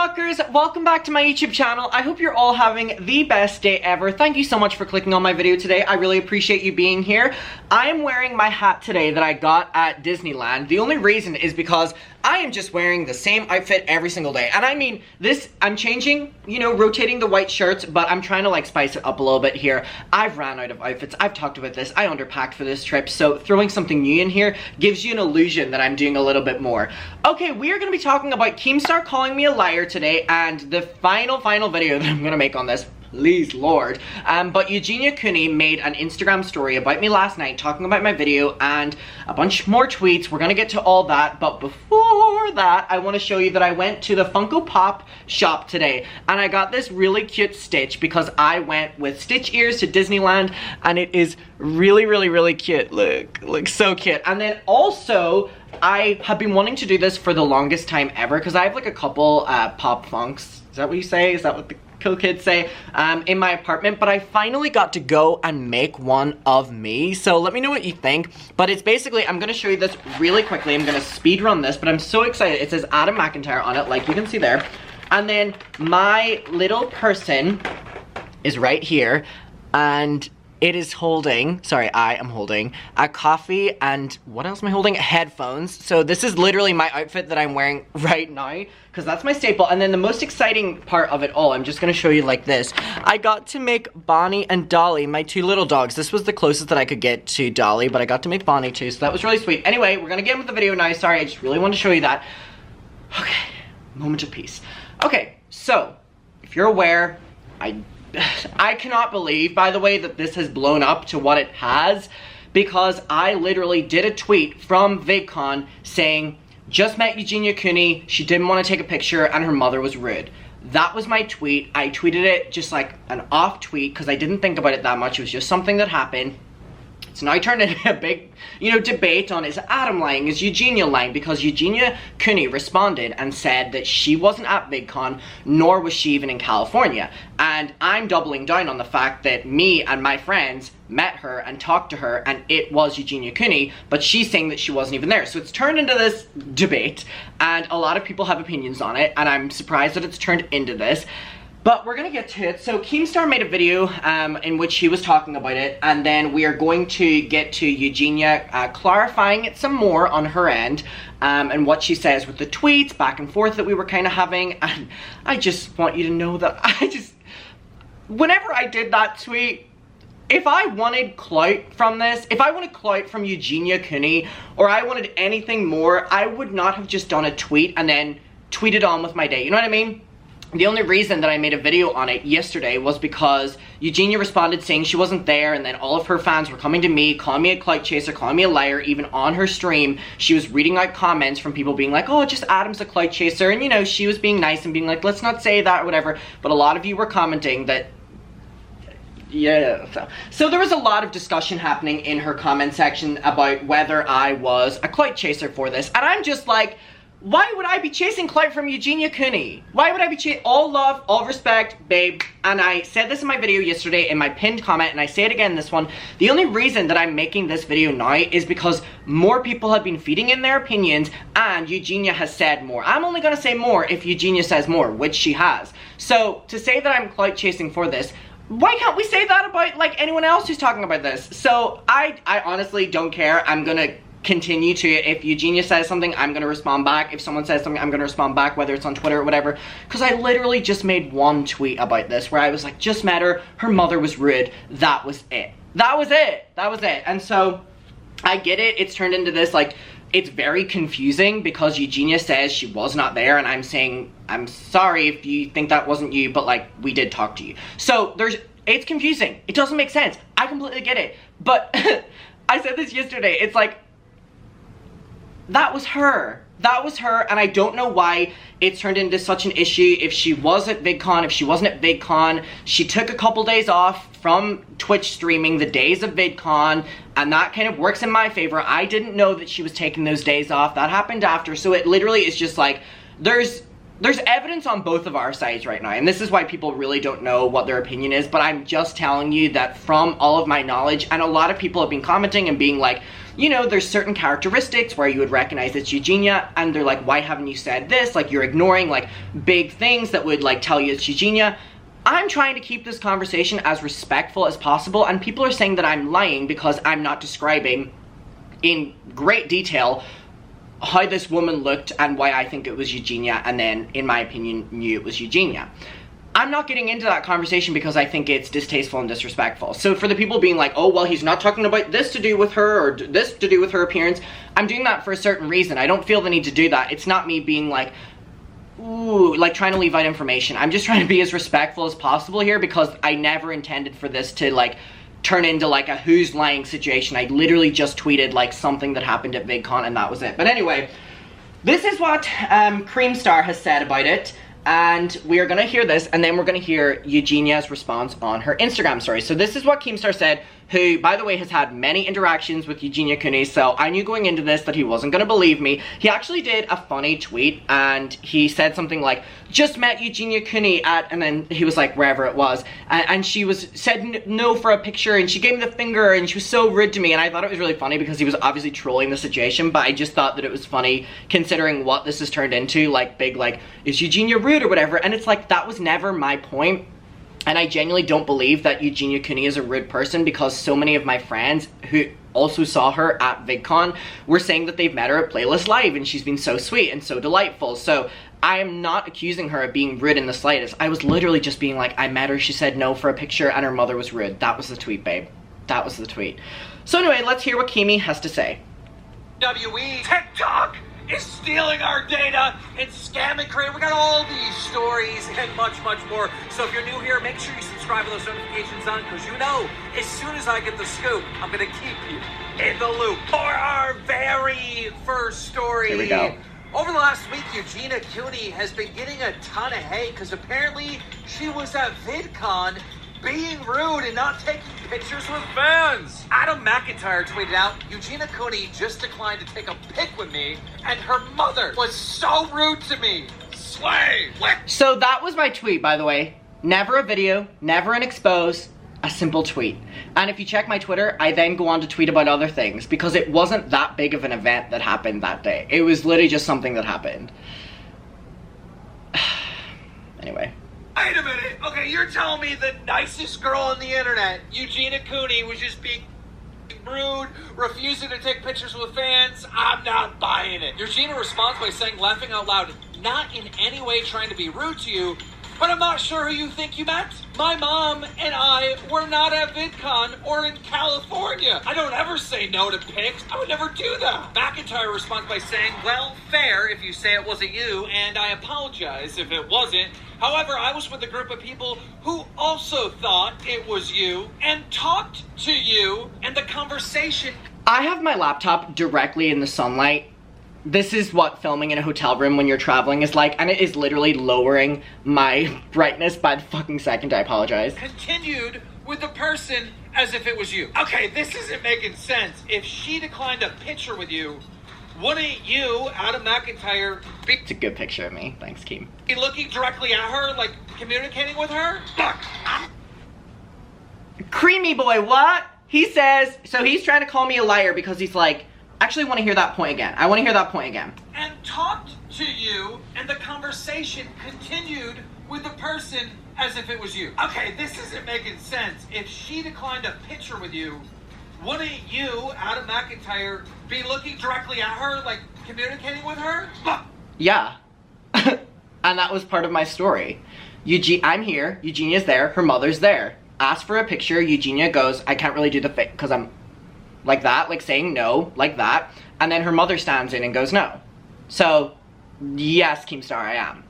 TikTokers, welcome back to my YouTube channel. I hope you're all having the best day ever. Thank you so much for clicking on my video today. I really appreciate you being here. I am wearing my hat today that I got at Disneyland. The only reason is because I am just wearing the same outfit every single day. And I mean, I'm changing, you know, rotating the white shirts, but I'm trying to like spice it up a little bit here. I've ran out of outfits. I've talked about this. I underpacked for this trip, so throwing something new in here gives you an illusion that I'm doing a little bit more. Okay, we are going to be talking about Keemstar calling me a liar today, and the final video that I'm going to make on this. Please Lord. But Eugenia Cooney made an Instagram story about me last night talking about my video and a bunch more tweets. We're gonna get to all that, but before that, I want to show you that I went to the Funko Pop shop today and I got this really cute Stitch because I went with Stitch ears to Disneyland and it is really cute. Look so cute. And then also, I have been wanting to do this for the longest time ever because I have like a couple Pop Funks. Is that what you say? Is that what the cool kids say? In my apartment, but I finally got to go and make one of me. So let me know what you think. But it's basically, I'm gonna show you this really quickly. I'm gonna speed run this, but I'm so excited. It says Adam McIntyre on it, like you can see there. And then my little person is right here, and it is holding, sorry, I am holding a coffee and what else am I holding? Headphones. So this is literally my outfit that I'm wearing right now because that's my staple. And then the most exciting part of it all, I'm just gonna show you like this. I got to make Bonnie and Dolly, my two little dogs. This was the closest that I could get to Dolly, but I got to make Bonnie too, so that was really sweet. Anyway, we're gonna get in with the video now. Sorry, I just really wanted to show you that. Okay, moment of peace. Okay, so if you're aware, I cannot believe, by the way, that this has blown up to what it has because I literally did a tweet from VidCon saying, just met Eugenia Cooney, she didn't want to take a picture and her mother was rude. That was my tweet. I tweeted it just like an off tweet because I didn't think about it that much. It was just something that happened. It's now turned into a big, you know, debate on is Adam lying, is Eugenia lying, because Eugenia Cooney responded and said that she wasn't at VidCon, nor was she even in California. And I'm doubling down on the fact that me and my friends met her and talked to her and it was Eugenia Cooney, but she's saying that she wasn't even there. So it's turned into this debate and a lot of people have opinions on it and I'm surprised that it's turned into this. But we're gonna get to it. So Keemstar made a video in which he was talking about it, and then we are going to get to Eugenia clarifying it some more on her end, and what she says with the tweets back and forth that we were kind of having. And I just want you to know that whenever I did that tweet, if I wanted clout from this, if I wanted clout from Eugenia Cooney, or I wanted anything more, I would not have just done a tweet and then tweeted on with my day. You know what I mean? The only reason that I made a video on it yesterday was because Eugenia responded saying she wasn't there, and then all of her fans were coming to me, calling me a clout chaser, calling me a liar. Even on her stream, she was reading out comments from people being like, oh, just Adam's a clout chaser, and you know, she was being nice and being like, let's not say that or whatever. But a lot of you were commenting that, yeah. So there was a lot of discussion happening in her comment section about whether I was a clout chaser for this, and I'm just like, why would I be chasing clout from Eugenia Cooney? Why would I be chasing? All love, all respect, babe. And I said this in my video yesterday in my pinned comment, and I say it again in this one. The only reason that I'm making this video now is because more people have been feeding in their opinions, and Eugenia has said more. I'm only gonna say more if Eugenia says more, which she has. So to say that I'm clout chasing for this, why can't we say that about like anyone else who's talking about this? So I honestly don't care. I'm gonna continue to, if Eugenia says something, I'm gonna respond back. If someone says something, I'm gonna respond back, whether it's on Twitter or whatever, because I literally just made one tweet about this where I was like, just met her mother was rude, that was it. That was it. And so I get it, it's turned into this, like, it's very confusing because Eugenia says she was not there, and I'm saying, I'm sorry if you think that wasn't you, but like, we did talk to you. So it's confusing. It doesn't make sense. I completely get it. But I said this yesterday, it's like, that was her, and I don't know why it's turned into such an issue. If she was at VidCon, if she wasn't at VidCon, she took a couple days off from Twitch streaming the days of VidCon, and that kind of works in my favor. I didn't know that she was taking those days off. That happened after, so it literally is just like, there's there's evidence on both of our sides right now, and this is why people really don't know what their opinion is, but I'm just telling you that from all of my knowledge, and a lot of people have been commenting and being like, you know, there's certain characteristics where you would recognize it's Eugenia, and they're like, why haven't you said this? Like, you're ignoring, like, big things that would, like, tell you it's Eugenia. I'm trying to keep this conversation as respectful as possible, and people are saying that I'm lying because I'm not describing in great detail how this woman looked and why I think it was Eugenia, and then, in my opinion, knew it was Eugenia. I'm not getting into that conversation because I think it's distasteful and disrespectful. So for the people being like, oh, well, he's not talking about this to do with her or this to do with her appearance, I'm doing that for a certain reason. I don't feel the need to do that. It's not me being like, ooh, like trying to leave out information. I'm just trying to be as respectful as possible here because I never intended for this to, like, turn into like a who's lying situation. I literally just tweeted like something that happened at VidCon and that was it. But anyway, this is what Keemstar has said about it, and we are gonna hear this, and then we're gonna hear Eugenia's response on her Instagram story. So this is what Keemstar said, who, by the way, has had many interactions with Eugenia Cooney, so I knew going into this that he wasn't gonna believe me. He actually did a funny tweet, and he said something like, just met Eugenia Cooney at, and then he was like, wherever it was, and she said no for a picture, and she gave me the finger, and she was so rude to me, and I thought it was really funny because he was obviously trolling the situation, but I just thought that it was funny considering what this has turned into, like, big, like, is Eugenia rude or whatever, and it's like, that was never my point. And I genuinely don't believe that Eugenia Cooney is a rude person because so many of my friends who also saw her at VidCon were saying that they've met her at Playlist Live and she's been so sweet and so delightful. So I am not accusing her of being rude in the slightest. I was literally just being like, I met her, she said no for a picture, and her mother was rude. That was the tweet, babe. That was the tweet. So anyway, let's hear what Keemy has to say. WE TikTok is stealing our data and scamming Korea. We got all these stories and much more. So if you're new here, make sure you subscribe with those notifications on, because you know, as soon as I get the scoop, I'm gonna keep you in the loop. For our very first story. Here we go. Over the last week, Eugenia Cooney has been getting a ton of hate because apparently she was at VidCon being rude and not taking pictures with fans. Adam McIntyre tweeted out, Eugenia Cooney just declined to take a pic with me, and her mother was so rude to me. Slay! So that was my tweet, by the way. Never a video, never an expose, a simple tweet. And if you check my Twitter, I then go on to tweet about other things because it wasn't that big of an event that happened that day. It was literally just something that happened. Anyway. Wait a minute. Okay, you're telling me the nicest girl on the internet, Eugenia Cooney, was just being rude, refusing to take pictures with fans? I'm not buying it. Eugenia responds by saying, laughing out loud, not in any way trying to be rude to you, but I'm not sure who you think you met. My mom and I were not at VidCon or in California. I don't ever say no to pics. I would never do that. McIntyre responds by saying, well, fair if you say it wasn't you, and I apologize if it wasn't. However, I was with a group of people who also thought it was you and talked to you, and the conversation... I have my laptop directly in the sunlight. This is what filming in a hotel room when you're traveling is like, and it is literally lowering my brightness by the fucking second. I apologize. Continued with the person as if it was you. Okay, this isn't making sense. If she declined a picture with you, wouldn't you, Adam McIntyre, be... It's a good picture of me. Thanks, Keem. ...be looking directly at her, like communicating with her? Look, Creamy boy, what? He says, so he's trying to call me a liar because he's like, actually want to hear that point again. I want to hear that point again. And talked to you, and the conversation continued with the person as if it was you. Okay, this isn't making sense. If she declined a picture with you, wouldn't you, Adam McIntyre, be looking directly at her, like communicating with her? Yeah. And that was part of my story. I'm here, Eugenia's there, her mother's there. Ask for a picture, Eugenia goes, I can't really do the thing, because I'm like that, like saying no, like that. And then her mother stands in and goes no. So, yes, Keemstar, I am.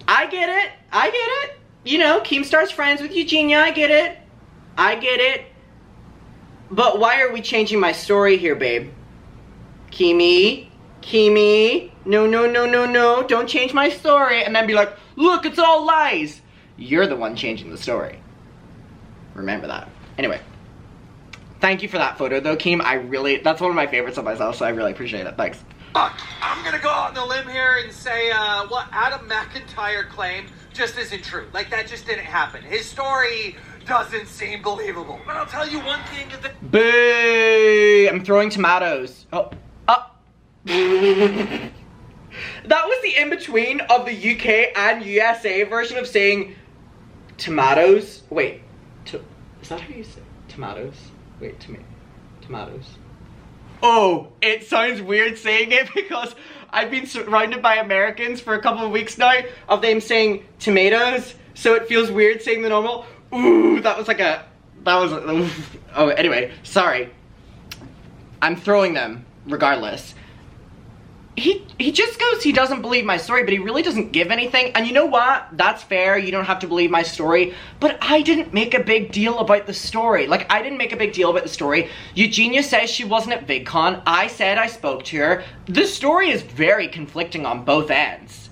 I get it. I get it. You know, Keemstar's friends with Eugenia, I get it. I get it. But why are we changing my story here, babe? Keemy? Keemy? No, no, no, no, no. Don't change my story. And then be like, look, it's all lies. You're the one changing the story. Remember that. Anyway. Thank you for that photo though, Keem. That's one of my favorites of myself, so I really appreciate it. Thanks. Fuck, I'm gonna go out on the limb here and say what Adam McIntyre claimed just isn't true. Like, that just didn't happen. His story doesn't seem believable. But I'll tell you one thing. Boo! I'm throwing tomatoes. Oh. That was the in-between of the UK and USA version of saying tomatoes. Wait, is that how you say tomatoes? Wait, tomatoes. Oh, it sounds weird saying it because I've been surrounded by Americans for a couple of weeks now of them saying tomatoes, so it feels weird saying the normal. Ooh, oh, anyway, sorry. I'm throwing them regardless. He just goes, he doesn't believe my story, but he really doesn't give anything. And you know what? That's fair. You don't have to believe my story. But I didn't make a big deal about the story. Like, I didn't make a big deal about the story. Eugenia says she wasn't at VidCon. I said I spoke to her. The story is very conflicting on both ends.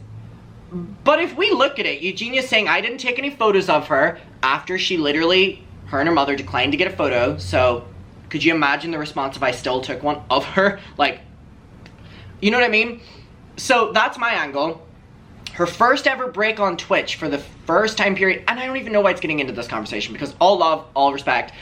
But if we look at it, Eugenia's saying I didn't take any photos of her after she literally, her and her mother declined to get a photo. So, could you imagine the response if I still took one of her? Like, you know what I mean? So that's my angle. Her first ever break on Twitch for the first time period, and I don't even know why it's getting into this conversation because all love, all respect.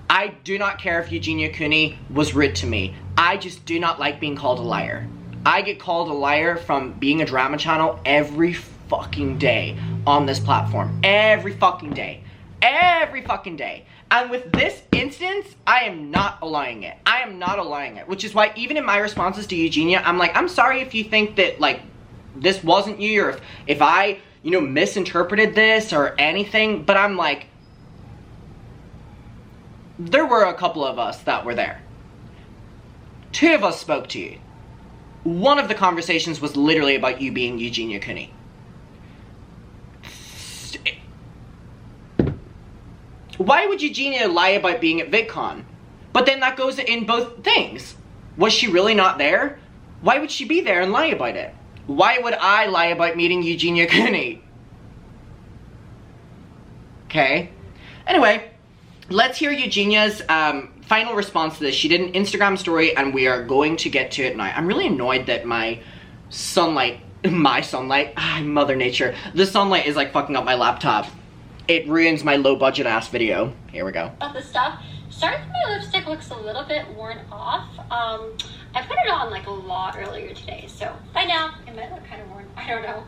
I do not care if Eugenia Cooney was rude to me. I just do not like being called a liar. I get called a liar from being a drama channel every fucking day on this platform. Every fucking day. Every fucking day. And with this instance, I am not allowing it. I am not allowing it. Which is why even in my responses to Eugenia, I'm like, I'm sorry if you think that, like, this wasn't you, or if I, you know, misinterpreted this or anything. But I'm like, there were a couple of us that were there. 2 of us spoke to you. One of the conversations was literally about you being Eugenia Cooney. Why would Eugenia lie about being at VidCon? But then that goes in both things. Was she really not there? Why would she be there and lie about it? Why would I lie about meeting Eugenia Cooney? Okay. Anyway, let's hear Eugenia's final response to this. She did an Instagram story and we are going to get to it now. I'm really annoyed that my sunlight, Mother Nature, the sunlight is like fucking up my laptop. It ruins my low budget ass video. Here we go. About the stuff. Sorry if my lipstick looks a little bit worn off. I put it on like a lot earlier today, so by now it might look kind of worn. I don't know.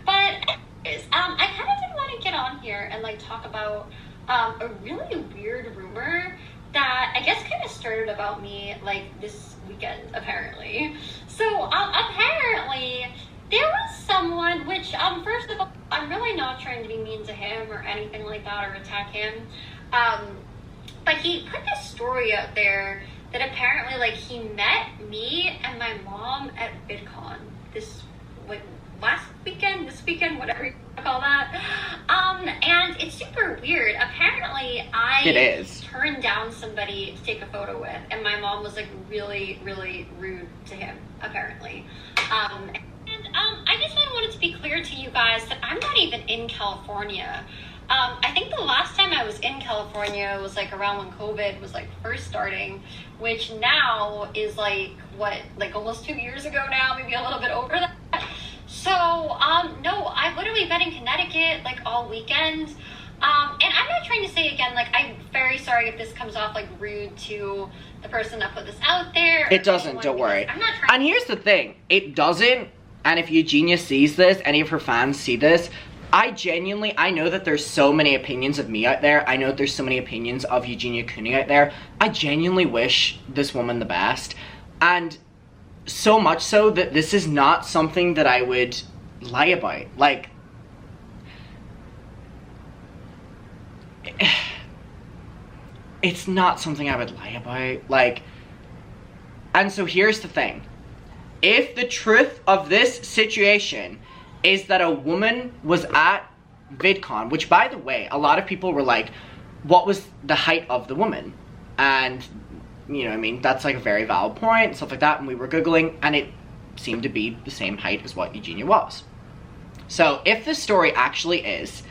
But I kind of did want to get on here and like talk about a really weird rumor that I guess kind of started about me like this weekend apparently. So apparently there was someone, which, first of all, I'm really not trying to be mean to him or anything like that or attack him, but he put this story out there that apparently, like, he met me and my mom at VidCon this weekend, whatever you call that, and it's super weird. Apparently, I turned down somebody to take a photo with, and my mom was, like, really, really rude to him, apparently, I just wanted to be clear to you guys that I'm not even in California. I think the last time I was in California was like around when COVID was like first starting, which now is like, what, like almost 2 years ago now, maybe a little bit over that. So, no, I've literally been in Connecticut like all weekend. And I'm not trying to say again, like, I'm very sorry if this comes off like rude to the person that put this out there. It doesn't, don't worry. I'm not trying. And here's the thing, it doesn't. And if Eugenia sees this, any of her fans see this, I know that there's so many opinions of me out there. I know that there's so many opinions of Eugenia Cooney out there. I genuinely wish this woman the best. And so much so that this is not something that I would lie about. Like, it's not something I would lie about. Like, and so here's the thing. If the truth of this situation is that a woman was at VidCon, which by the way, a lot of people were like, what was the height of the woman? And, you know what I mean, that's like a very valid point, and stuff like that, and we were Googling, and it seemed to be the same height as what Eugenia was. So if the story actually is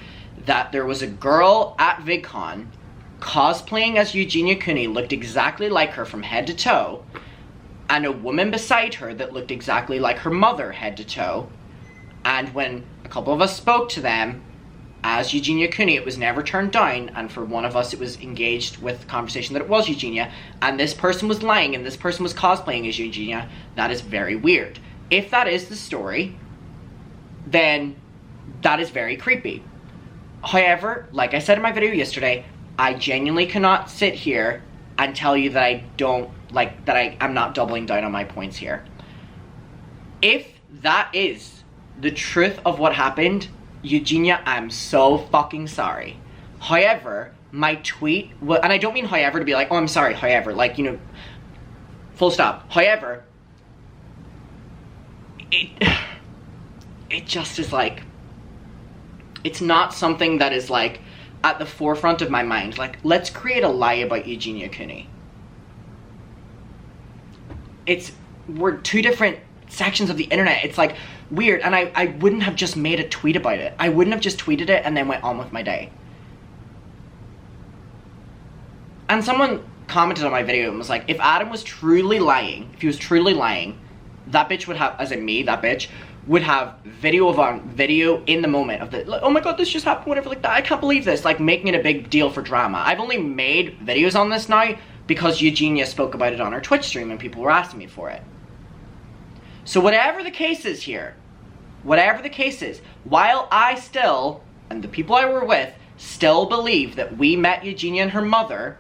that there was a girl at VidCon cosplaying as Eugenia Cooney, looked exactly like her from head to toe, and a woman beside her that looked exactly like her mother head to toe. And when a couple of us spoke to them as Eugenia Cooney, it was never turned down, and for one of us it was engaged with conversation that it was Eugenia, and this person was lying and this person was cosplaying as Eugenia. That is very weird. If that is the story, then that is very creepy. However, like I said in my video yesterday, I genuinely cannot sit here and tell you that I'm not doubling down on my points here. If that is the truth of what happened, Eugenia, I'm so fucking sorry. However, my tweet, and I don't mean however to be like, oh, I'm sorry, however, like, you know, full stop. However, it just is like, it's not something that is like at the forefront of my mind. Like, let's create a lie about Eugenia Cooney. We're two different sections of the internet. It's like weird, and I wouldn't have just made a tweet about it. I wouldn't have just tweeted it and then went on with my day. And someone commented on my video and was like, if Adam was truly lying, if he was truly lying, that bitch would have, as in me, that bitch would have video in the moment of the, like, oh my god, this just happened, whatever, like that, I can't believe this, like making it a big deal for drama. I've only made videos on this now because Eugenia spoke about it on her Twitch stream and people were asking me for it. So whatever the case is here, whatever the case is, while I still, and the people I were with, still believe that we met Eugenia and her mother,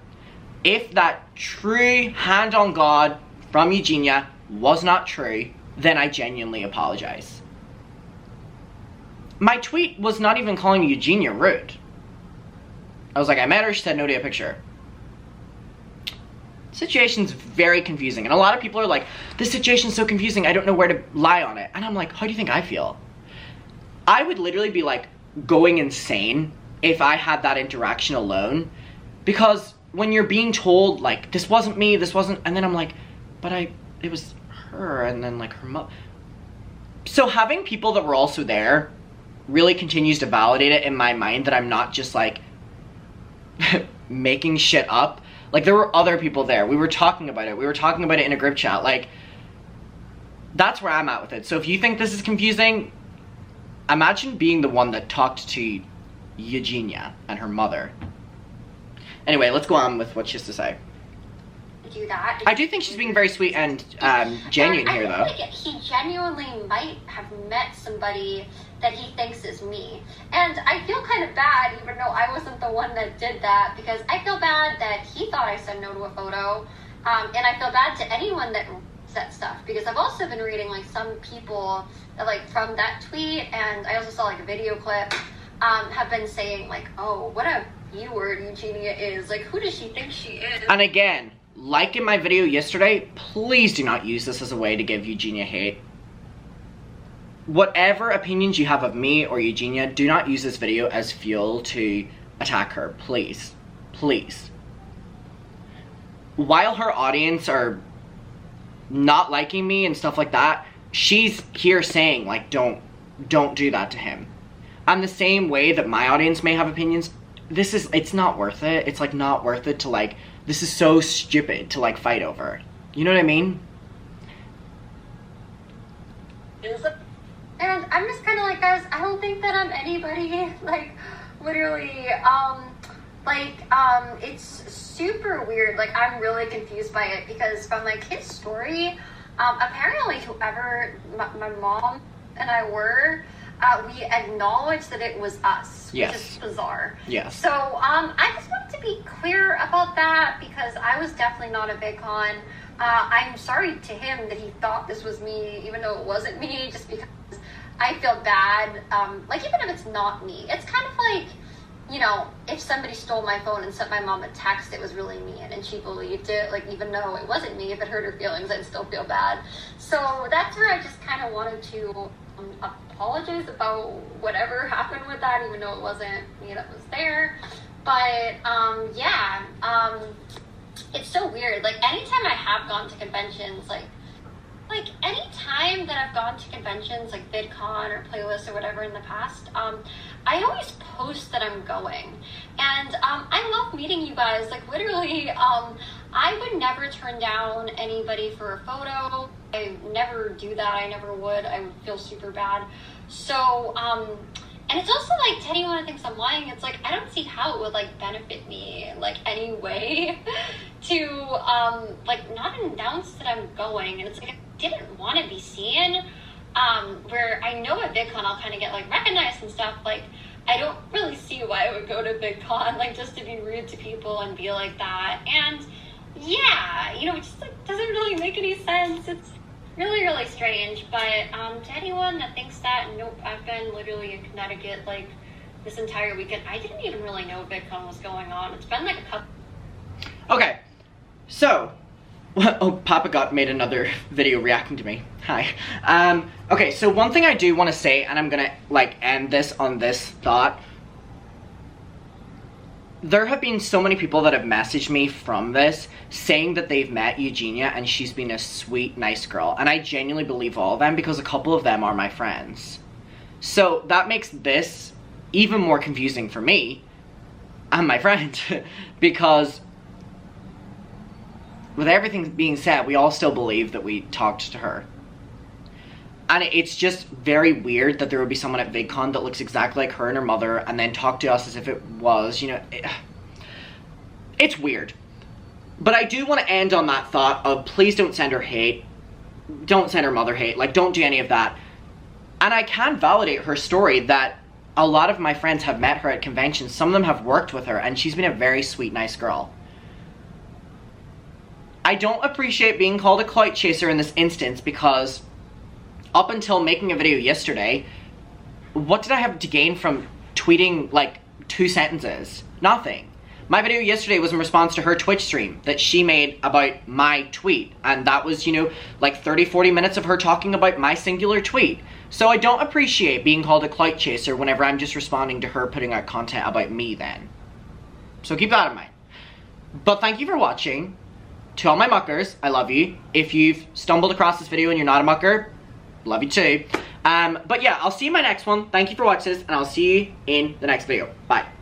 if that true hand on God from Eugenia was not true, then I genuinely apologize. My tweet was not even calling Eugenia rude. I was like, I met her, she said no to a picture. Situation's very confusing, and a lot of people are like, this situation's so confusing, I don't know where to lie on it. And I'm like, how do you think I feel? I would literally be like going insane if I had that interaction alone, because when you're being told like, this wasn't me, this wasn't, and then I'm like, but it was her, and then like her mom. So having people that were also there really continues to validate it in my mind that I'm not just like making shit up. Like, there were other people there. We were talking about it. We were talking about it in a group chat. Like, that's where I'm at with it. So if you think this is confusing, imagine being the one that talked to Eugenia and her mother. Anyway, let's go on with what she has to say. Do that. I do think she's being very sweet and genuine here, though. I feel like he genuinely might have met somebody that he thinks is me. And I feel kind of bad, even though I wasn't the one that did that, because I feel bad that he thought I said no to a photo. And I feel bad to anyone that said stuff, because I've also been reading like some people that, like, from that tweet, and I also saw like a video clip, have been saying like, oh, what a B-word Eugenia is. Like, who does she think she is? And again, like in my video yesterday, please do not use this as a way to give Eugenia hate. Whatever opinions you have of me or Eugenia, do not use this video as fuel to attack her, please. Please. While her audience are not liking me and stuff like that, she's here saying, like, don't do that to him. And the same way that my audience may have opinions, it's not worth it. It's, like, not worth it to, like, this is so stupid to, like, fight over. You know what I mean? And I'm just kind of like, guys, I don't think that I'm anybody, like, literally, it's super weird. Like, I'm really confused by it, because from, like, his story, apparently whoever my mom and I were, we acknowledged that it was us, yes. Which is bizarre. Yes. So, I just wanted to be clear about that, because I was definitely not a VidCon. I'm sorry to him that he thought this was me, even though it wasn't me, just because I feel bad. Like, even if it's not me, it's kind of like, you know, if somebody stole my phone and sent my mom a text, it was really me, and she believed it, like, even though it wasn't me, if it hurt her feelings, I'd still feel bad. So that's where I just kind of wanted to apologize about whatever happened with that, even though it wasn't me that was there. But, yeah, it's so weird. Like, anytime I have gone to conventions, like, Like, any time that I've gone to conventions like VidCon or Playlist or whatever in the past, I always post that I'm going. And I love meeting you guys. Like, literally, I would never turn down anybody for a photo. I never do that. I never would. I would feel super bad. So, and it's also like, to anyone who thinks I'm lying, it's like, I don't see how it would like benefit me like any way to like not announce that I'm going. And it's like, I didn't want to be seen. Where I know at VidCon I'll kind of get like recognized and stuff. Like, I don't really see why I would go to VidCon, like just to be rude to people and be like that. And yeah, you know, it just like doesn't really make any sense. It's really, really strange. But to anyone that thinks that, nope, I've been literally in Connecticut like this entire weekend. I didn't even really know VidCon was going on. It's been like a couple. Okay, so, oh, Papa got made another video reacting to me. Hi. Okay, so one thing I do want to say, and I'm gonna like end this on this thought. There have been so many people that have messaged me from this saying that they've met Eugenia and she's been a sweet, nice girl. And I genuinely believe all of them because a couple of them are my friends. So that makes this even more confusing for me and my friend because with everything being said, we all still believe that we talked to her. And it's just very weird that there would be someone at VidCon that looks exactly like her and her mother and then talk to us as if it was, you know, it's weird. But I do want to end on that thought of please don't send her hate. Don't send her mother hate. Like, don't do any of that. And I can validate her story that a lot of my friends have met her at conventions. Some of them have worked with her and she's been a very sweet, nice girl. I don't appreciate being called a clout chaser in this instance because up until making a video yesterday, what did I have to gain from tweeting like 2 sentences? Nothing. My video yesterday was in response to her Twitch stream that she made about my tweet. And that was, you know, like 30-40 minutes of her talking about my singular tweet. So I don't appreciate being called a clout chaser whenever I'm just responding to her putting out content about me then. So keep that in mind. But thank you for watching. To all my muckers, I love you. If you've stumbled across this video and you're not a mucker, love you too. But yeah, I'll see you in my next one. Thank you for watching this, and I'll see you in the next video. Bye.